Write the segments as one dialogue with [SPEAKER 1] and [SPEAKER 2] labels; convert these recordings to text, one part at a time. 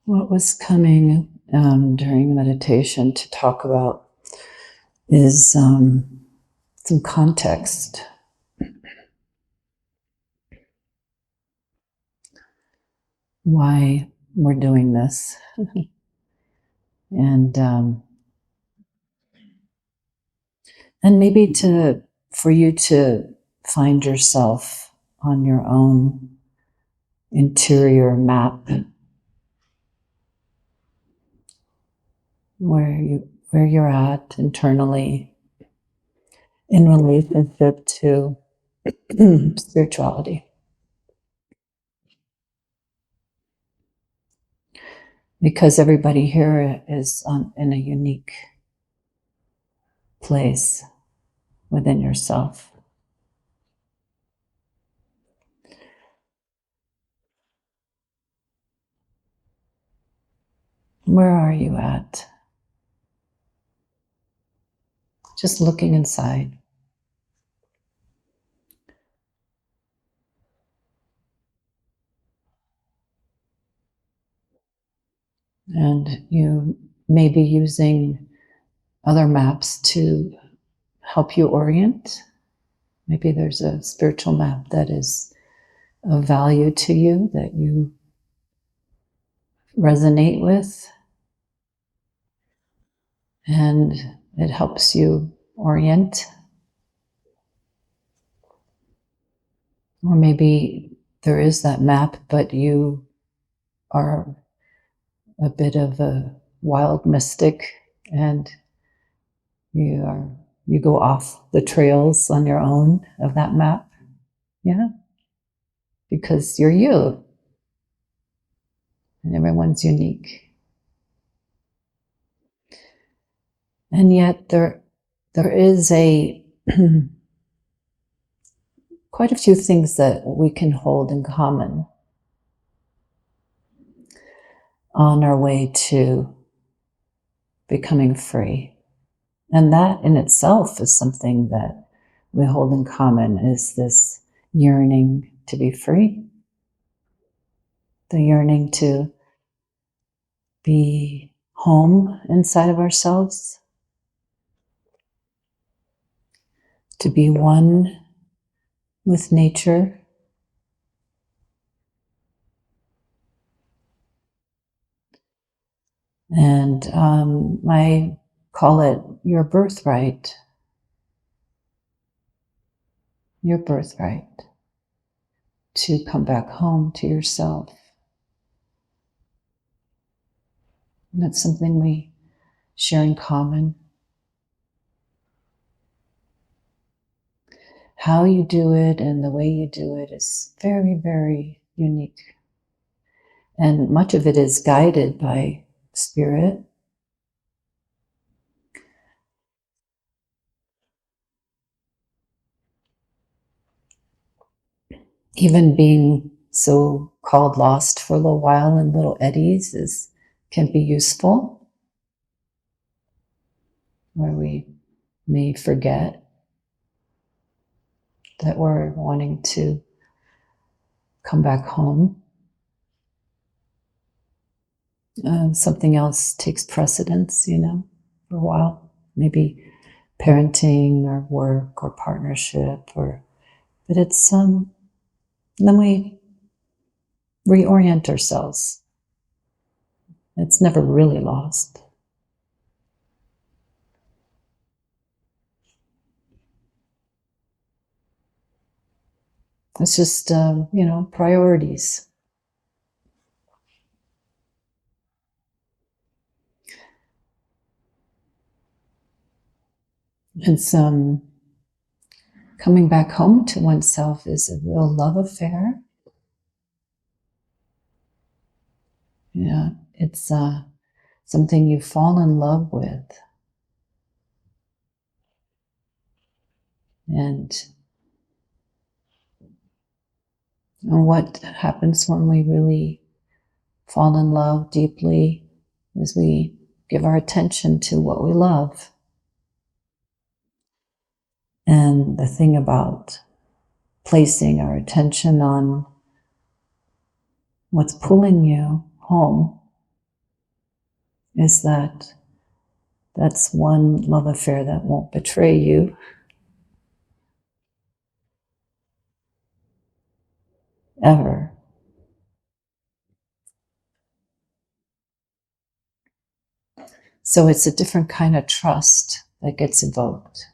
[SPEAKER 1] What was coming during meditation to talk about is some context. Why we're doing this. and maybe for you to find yourself on your own interior map where you're at internally in relationship to spirituality. Because everybody here is in a unique place within yourself. Where are you at? Just looking inside. And you may be using other maps to help you orient. Maybe there's a spiritual map that is of value to you, that you resonate with, and it helps you orient. Or maybe there is that map, but you are a bit of a wild mystic and you go off the trails on your own of that map. Yeah. Because you're you. And everyone's unique. And yet there is quite a few things that we can hold in common on our way to becoming free. And that in itself is something that we hold in common, is this yearning to be free. The yearning to be home inside of ourselves. To be one with nature. And I call it your birthright. Your birthright. To come back home to yourself. And that's something we share in common. How you do it and the way you do it is very, very unique. And much of it is guided by spirit. Even being so called lost for a little while in little eddies can be useful, where we may forget that we're wanting to come back home. Something else takes precedence, for a while. Maybe parenting or work or partnership, but it's then we reorient ourselves. It's never really lost. It's just, priorities. It's coming back home to oneself is a real love affair. Yeah, it's something you fall in love with. And what happens when we really fall in love deeply is we give our attention to what we love. And the thing about placing our attention on what's pulling you home is that that's one love affair that won't betray you. Ever. So it's a different kind of trust that gets evoked.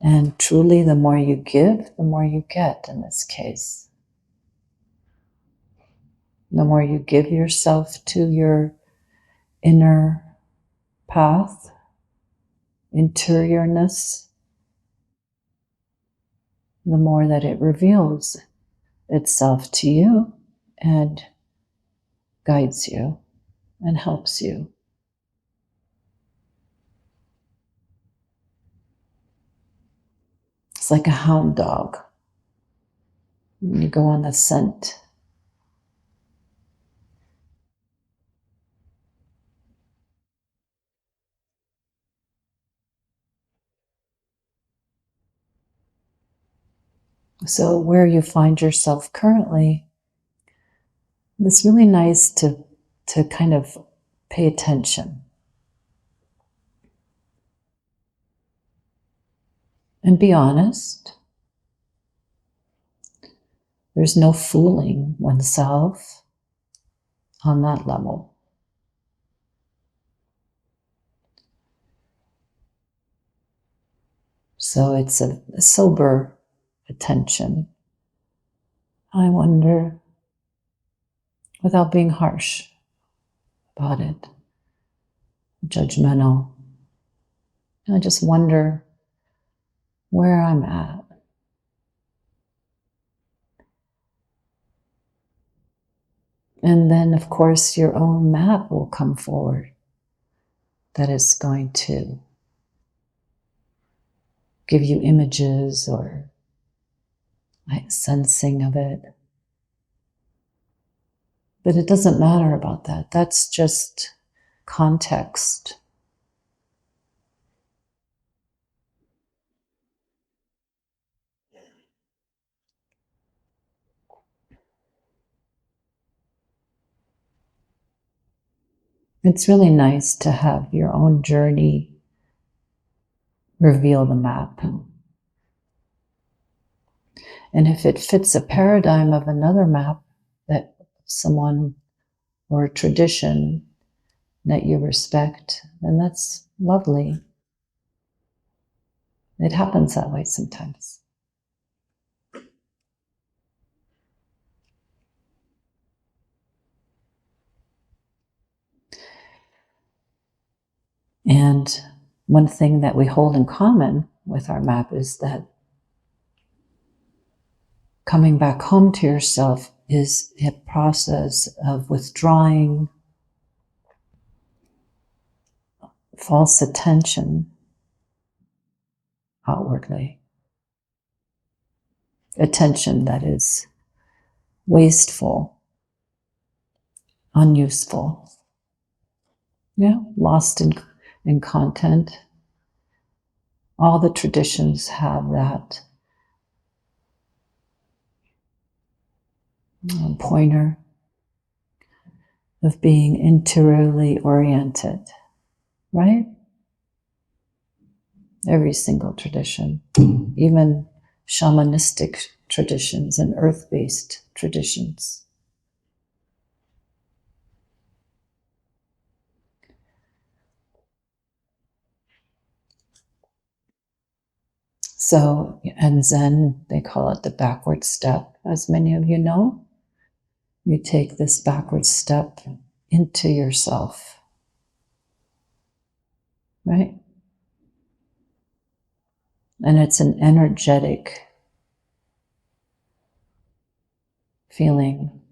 [SPEAKER 1] And truly, the more you give, the more you get in this case. The more you give yourself to your inner path, interiorness, the more that it reveals itself to you and guides you and helps you. It's like a hound dog. You go on the scent. So where you find yourself currently, it's really nice to kind of pay attention and be honest. There's no fooling oneself on that level. So it's a sober attention. I wonder, without being harsh about it, judgmental. I just wonder where I'm at. And then, of course, your own map will come forward that is going to give you images or sensing of it. But it doesn't matter about that. That's just context. It's really nice to have your own journey reveal the map. And if it fits a paradigm of another map that someone or a tradition that you respect, then that's lovely. It happens that way sometimes. And one thing that we hold in common with our map is that coming back home to yourself is a process of withdrawing false attention outwardly. Attention that is wasteful, unuseful, lost in content. All the traditions have that pointer of being interiorly oriented, right? Every single tradition, even shamanistic traditions and earth-based traditions. So, and Zen, they call it the backward step, as many of you know. You take this backward step into yourself, right? And it's an energetic feeling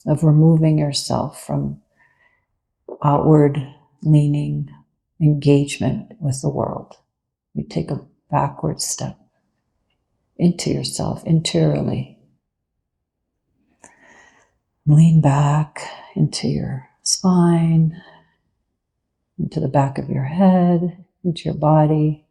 [SPEAKER 1] of removing yourself from outward leaning engagement with the world. You take a backward step into yourself interiorly. Lean back into your spine, into the back of your head, into your body.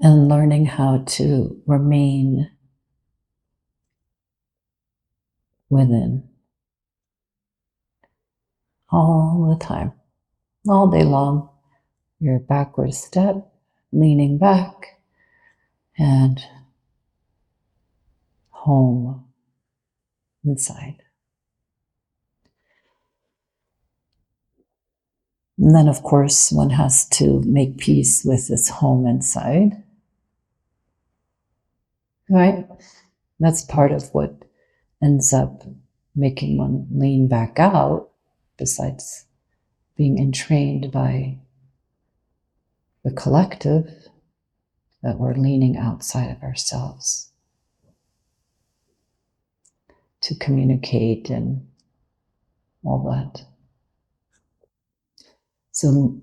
[SPEAKER 1] and learning how to remain within all the time, all day long. Your backward step, leaning back, and home inside. And then, of course, one has to make peace with this home inside, right? That's part of what ends up making one lean back out, besides being entrained by the collective, that we're leaning outside of ourselves to communicate and all that. So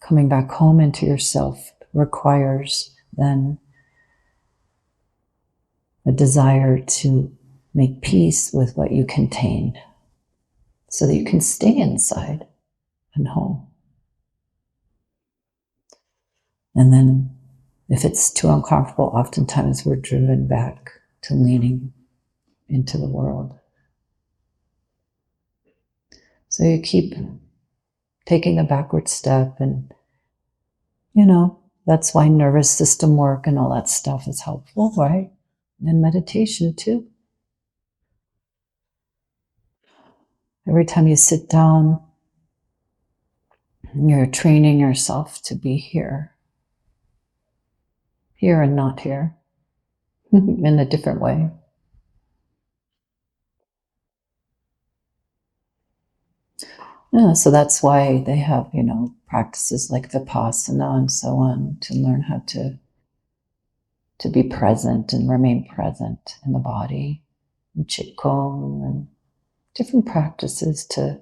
[SPEAKER 1] coming back home into yourself requires then a desire to make peace with what you contain so that you can stay inside and home. And then if it's too uncomfortable, oftentimes we're driven back to leaning into the world. So you keep taking a backward step, and that's why nervous system work and all that stuff is helpful, right? And meditation too. Every time you sit down, you're training yourself to be here and not here, in a different way. Yeah, so that's why they have, practices like Vipassana and so on, to learn how to be present and remain present in the body, and Qigong and different practices to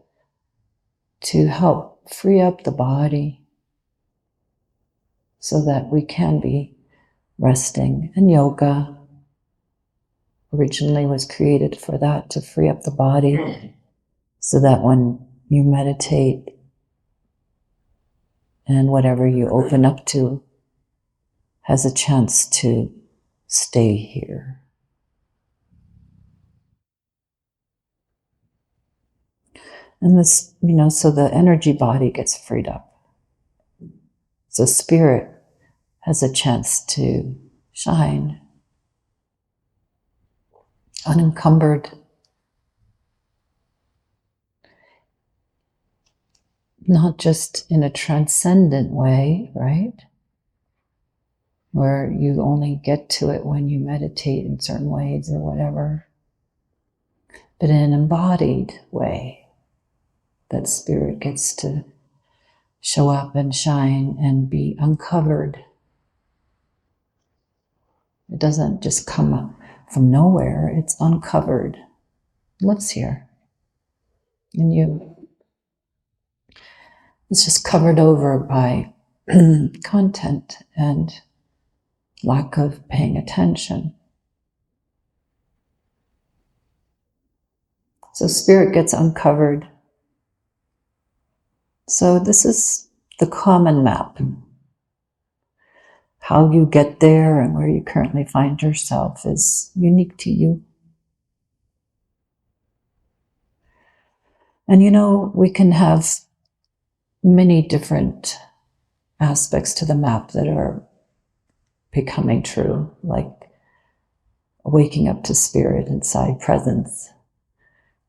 [SPEAKER 1] help free up the body so that we can be resting. And yoga originally was created for that, to free up the body so that when you meditate and whatever you open up to has a chance to stay here. And this, so the energy body gets freed up. So spirit has a chance to shine unencumbered, not just in a transcendent way, right? Where you only get to it when you meditate in certain ways or whatever, but in an embodied way, that spirit gets to show up and shine and be uncovered. It doesn't just come up from nowhere, it's uncovered. It lives here in you. It's just covered over by content and lack of paying attention. So spirit gets uncovered. So this is the common map. How you get there and where you currently find yourself is unique to you. And we can have many different aspects to the map that are becoming true, like waking up to spirit inside, presence,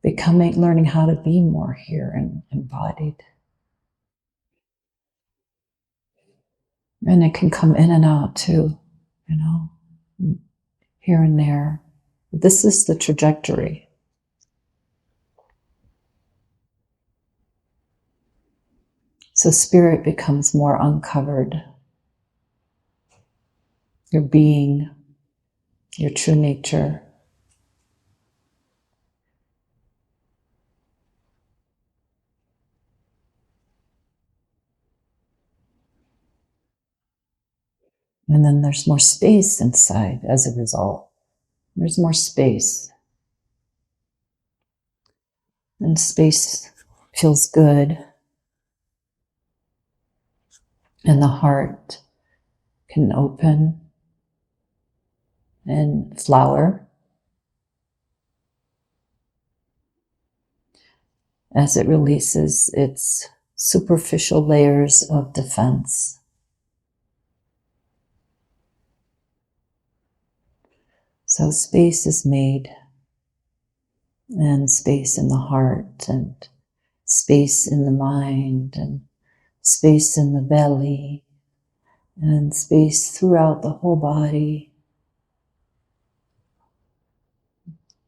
[SPEAKER 1] learning how to be more here and embodied. And it can come in and out too, here and there. This is the trajectory. So spirit becomes more uncovered. Your being, your true nature. And then there's more space inside as a result. There's more space. And space feels good. And the heart can open and flower as it releases its superficial layers of defense. So space is made, and space in the heart, and space in the mind, and space in the belly, and space throughout the whole body,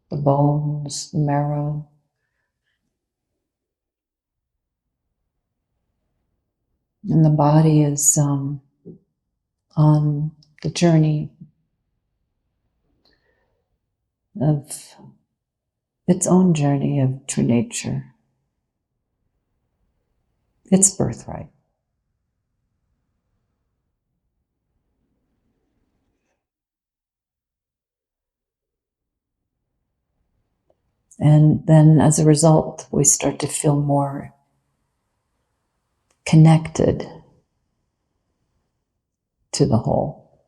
[SPEAKER 1] the bones, the marrow. And the body is on the journey of its own journey of true nature, its birthright. And then as a result, we start to feel more connected to the whole,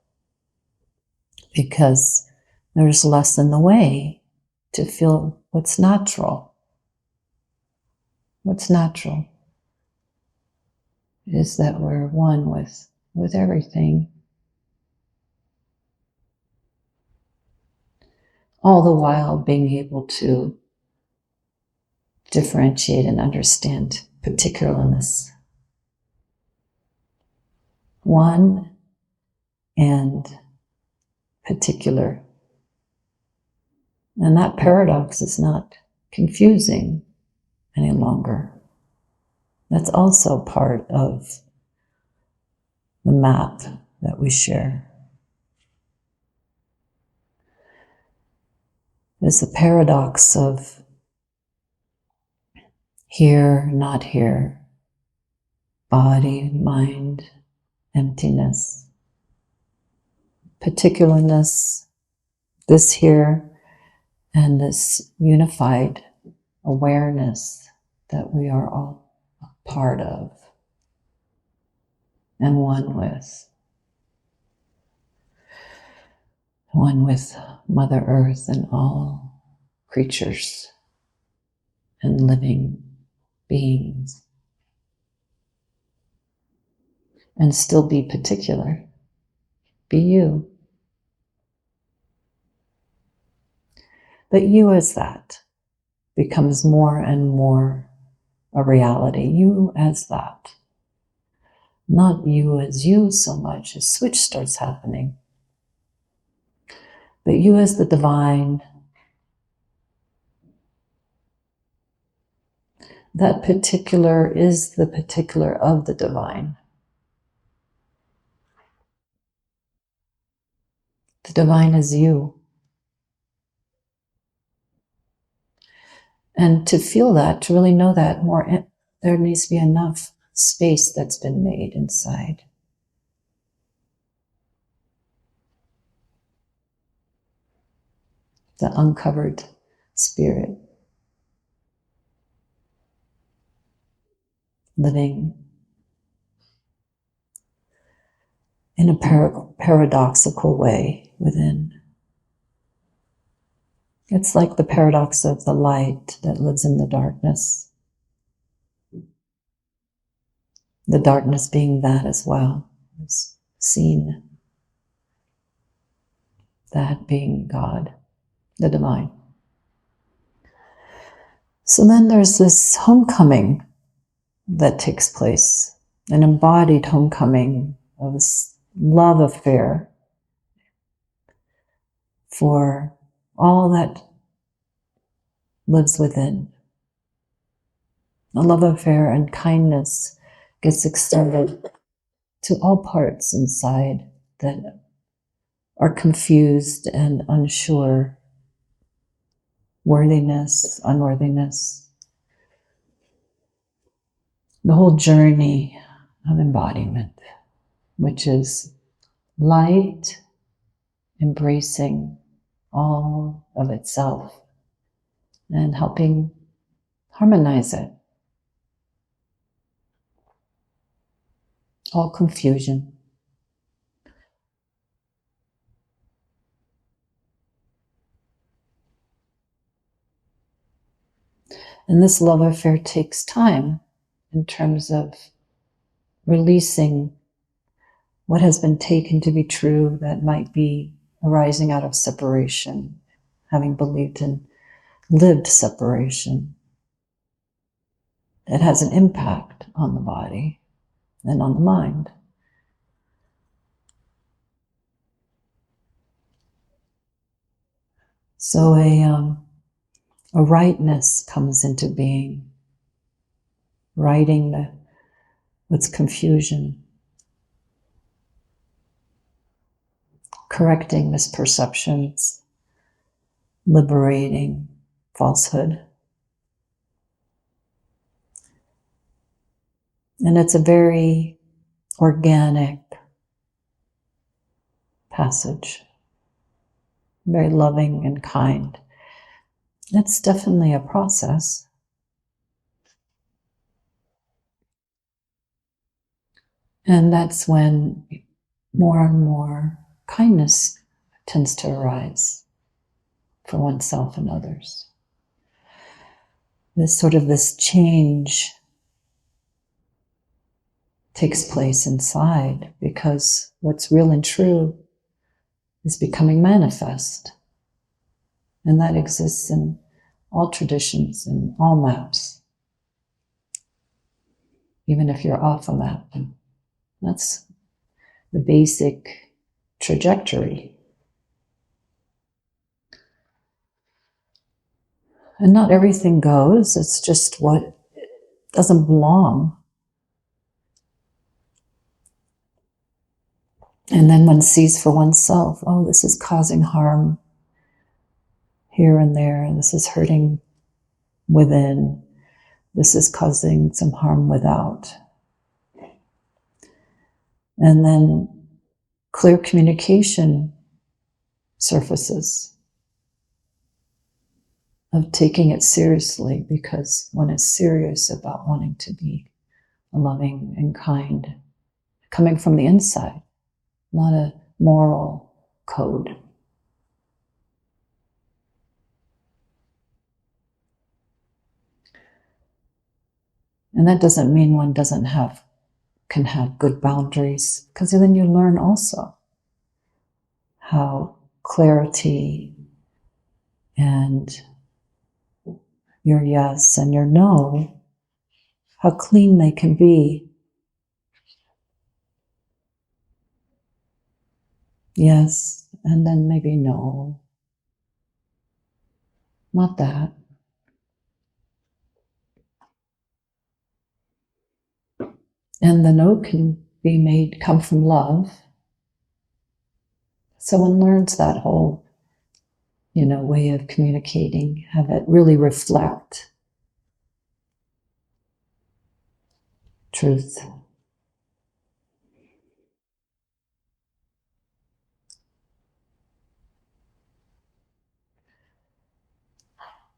[SPEAKER 1] because there's less in the way to feel what's natural. What's natural is that we're one with everything. All the while being able to differentiate and understand particularness. One and particular. And that paradox is not confusing any longer. That's also part of the map that we share. It's the paradox of here, not here, body, mind, emptiness, particularness, this here, and this unified awareness that we are all a part of and one with Mother Earth and all creatures and living beings. And still be particular. Be you. But you as that becomes more and more a reality. You as that. Not you as you so much. A switch starts happening. But you as the divine. That particular is the particular of the divine. The divine is you. And to feel that, to really know that more, there needs to be enough space that's been made inside. The uncovered spirit. Living in a paradoxical way within. It's like the paradox of the light that lives in the darkness. The darkness being that as well. It's seen. That being God, the divine. So then there's this homecoming that takes place, an embodied homecoming of this love affair for all that lives within. A love affair and kindness gets extended to all parts inside that are confused and unsure, worthiness, unworthiness. The whole journey of embodiment, which is light embracing all of itself and helping harmonize it. All confusion, And this love affair takes time in terms of releasing what has been taken to be true that might be arising out of separation, having believed in lived separation. It has an impact on the body and on the mind. So a rightness comes into being, righting what's confusion, correcting misperceptions, liberating falsehood. And it's a very organic passage, very loving and kind. It's definitely a process. And that's when more and more kindness tends to arise for oneself and others. This change takes place inside because what's real and true is becoming manifest. And that exists in all traditions and all maps. Even if you're off a map, that's the basic trajectory. And not everything goes, it's just what doesn't belong. And then one sees for oneself, oh, this is causing harm here and there, and this is hurting within, this is causing some harm without. And then clear communication surfaces of taking it seriously, because one is serious about wanting to be loving and kind, coming from the inside, not a moral code. And that doesn't mean one can have good boundaries, because then you learn also how clarity and your yes and your no, how clean they can be. Yes, and then maybe no. Not that. And the no can be come from love. So one learns that whole, way of communicating, have it really reflect truth.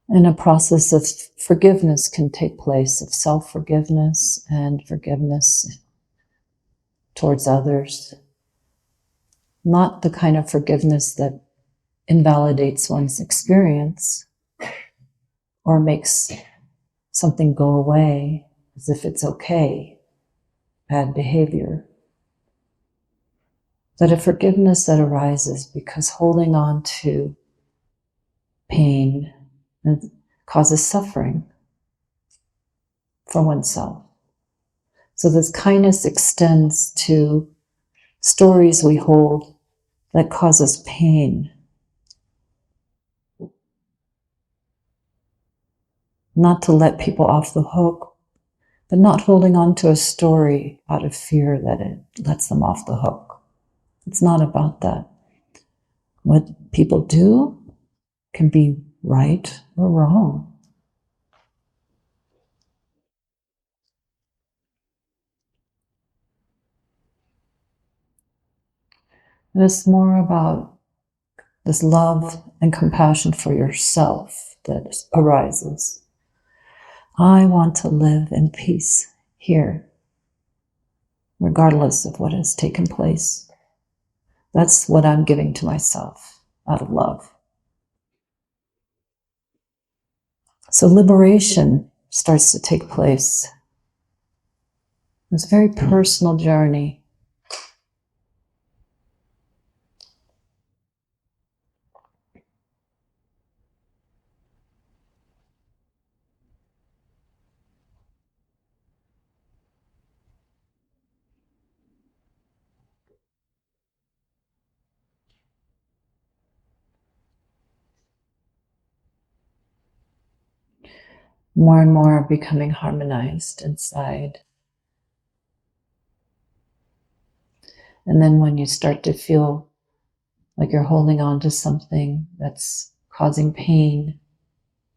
[SPEAKER 1] And a process of forgiveness can take place, of self-forgiveness and forgiveness towards others. Not the kind of forgiveness that invalidates one's experience or makes something go away as if it's okay, bad behavior. But a forgiveness that arises because holding on to pain and causes suffering for oneself. So this kindness extends to stories we hold that cause us pain. Not to let people off the hook, but not holding on to a story out of fear that it lets them off the hook. It's not about that. What people do can be right or wrong. And it's more about this love and compassion for yourself that arises. I want to live in peace here, regardless of what has taken place. That's what I'm giving to myself out of love. So liberation starts to take place. It's a very personal journey. More and more becoming harmonized inside. And then when you start to feel like you're holding on to something that's causing pain,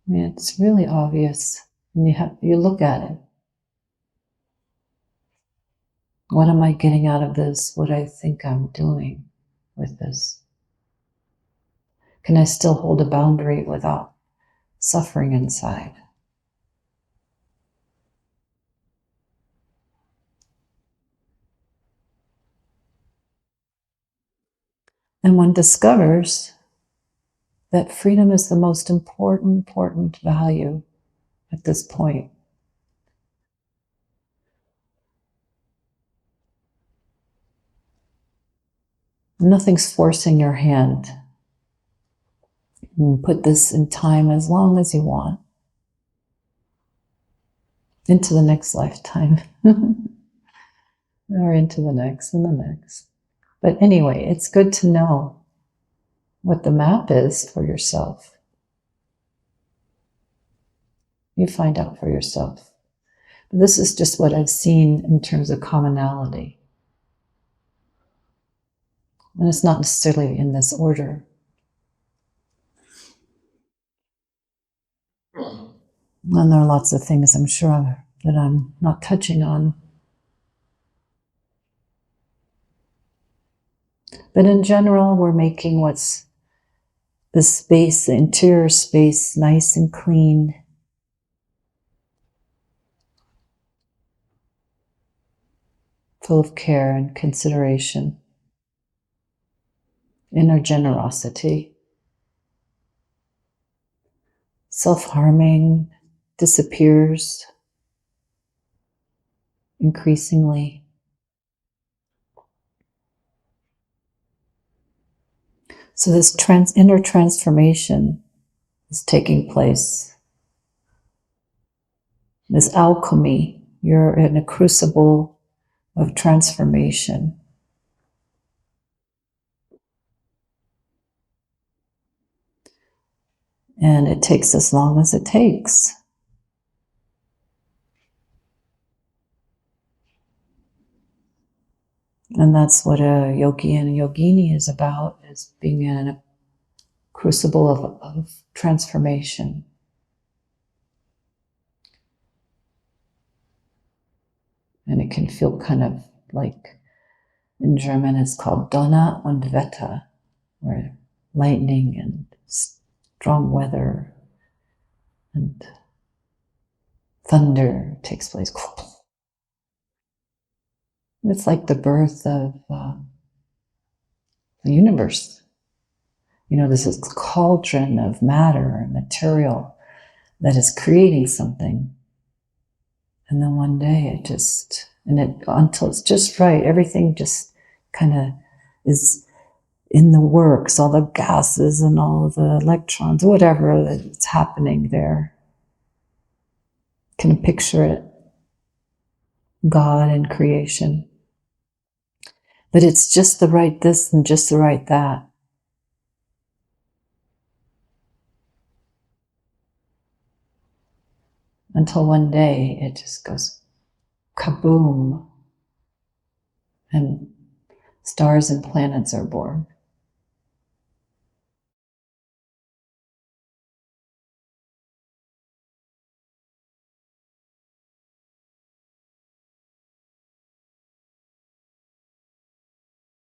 [SPEAKER 1] I mean, it's really obvious. And you look at it. What am I getting out of this? What I think I'm doing with this? Can I still hold a boundary without suffering inside? And one discovers that freedom is the most important value at this point. Nothing's forcing your hand. You put this in time as long as you want. Into the next lifetime. Or into the next and the next. But anyway, it's good to know what the map is for yourself. You find out for yourself. But this is just what I've seen in terms of commonality. And it's not necessarily in this order. And there are lots of things I'm sure that I'm not touching on. But in general, we're making what's the space, the interior space, nice and clean. Full of care and consideration. Inner generosity. Self-harming disappears increasingly. So this inner transformation is taking place. This alchemy, you're in a crucible of transformation. And it takes as long as it takes. And that's what a yogi and a yogini is about, is being in a crucible of transformation. And it can feel kind of like, in German it's called Donner und Wetter, where lightning and strong weather and thunder takes place. It's like the birth of the universe. You know, this is a cauldron of matter and material that is creating something. And then one day until it's just right, everything just kind of is in the works, all the gases and all the electrons, whatever that's happening there. Can you picture it? God and creation. But it's just the right this and just the right that. Until one day it just goes kaboom, and stars and planets are born.